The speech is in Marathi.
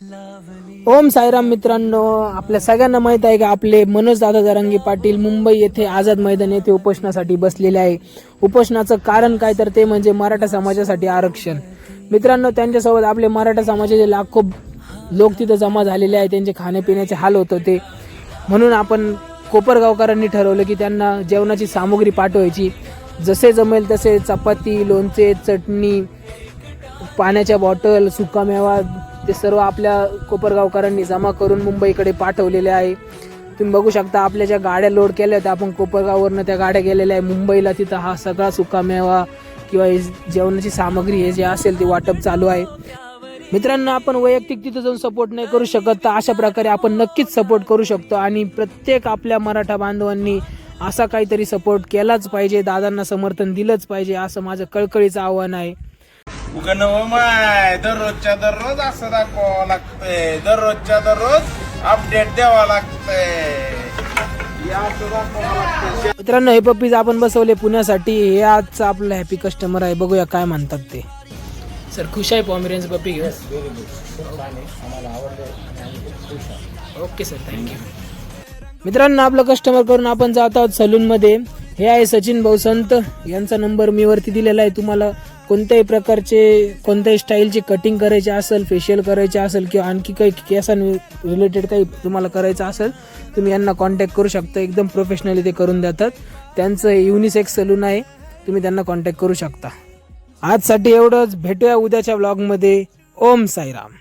ओम साईराम मित्रांनो, आपल्या सगळ्यांना माहित आहे की आपले मनोज दादा जरांगे पाटील मुंबई येथे आझाद मैदान येथे उपोषणासाठी बसलेले आहे. उपोषणाचं कारण काय तर ते म्हणजे मराठा समाजासाठी आरक्षण. मित्रांनो, त्यांच्यासोबत आपले मराठा समाजाचे लाखो लोक तिथं जमा झालेले आहे. त्यांचे खाण्यापिण्याचे हाल होत होते, म्हणून आपण कोपरगावकरांनी ठरवलं की त्यांना जेवणाची सामुग्री पाठवायची. जसे जमेल तसे चपाती, लोणचे, चटणी, पाण्याच्या बॉटल, सुकामेवा ते सर्व आपल्या कोपरगावकरांनी जमा करून मुंबईकडे पाठवलेले आहे. तुम्ही बघू शकता, आपल्या ज्या गाड्या लोड केल्या होत्या, आपण कोपरगाववरनं त्या गाड्या गेलेल्या आहे मुंबईला. तिथं हा सगळा सुकामेवा किंवा जेवणाची सामग्री हे जे असेल ते वाटप चालू आहे. मित्रांनो, आपण वैयक्तिक तिथं जाऊन सपोर्ट नाही करू शकत, तर अशा प्रकारे आपण नक्कीच सपोर्ट करू शकतो आणि प्रत्येक आपल्या मराठा बांधवांनी असा काहीतरी सपोर्ट केलाच पाहिजे, दादांना समर्थन दिलंच पाहिजे, असं माझं कळकळीचं आव्हान आहे. दररोजच्या दररोज असं दाखवावं लागतंय, दररोजच्या दररोज अपडेट द्यावं लागतंय. मित्रांनो, हे पप्पीज आपण बसवले पुण्यासाठी. हे आजचं आपलं हॅपी कस्टमर आहे. बघूया काय म्हणतात ते. सर, खुश आहे पॉमेरियन्स पप्पी घेऊन? Okay sir, thank you. मित्रांनो, आपलं कस्टमर करून आपण जात आहोत सलूनमध्ये. हे आहे सचिन भाऊ संत, यांचा नंबर मी वरती दिलेला आहे. तुम्हाला कोणत्याही प्रकारचे कोणत्याही स्टाईलची कटिंग करायची असेल, फेशियल करायचे असेल किंवा आणखी काही केसां रिलेटेड काही तुम्हाला करायचं असेल, तुम्ही यांना कॉन्टॅक्ट करू शकता. एकदम प्रोफेशनली ते करून देतात. त्यांचं युनिसेक्स सलून आहे, तुम्ही त्यांना कॉन्टॅक्ट करू शकता. आजसाठी एवढंच. भेटूया उद्याच्या व्लॉगमध्ये. ओम साईराम.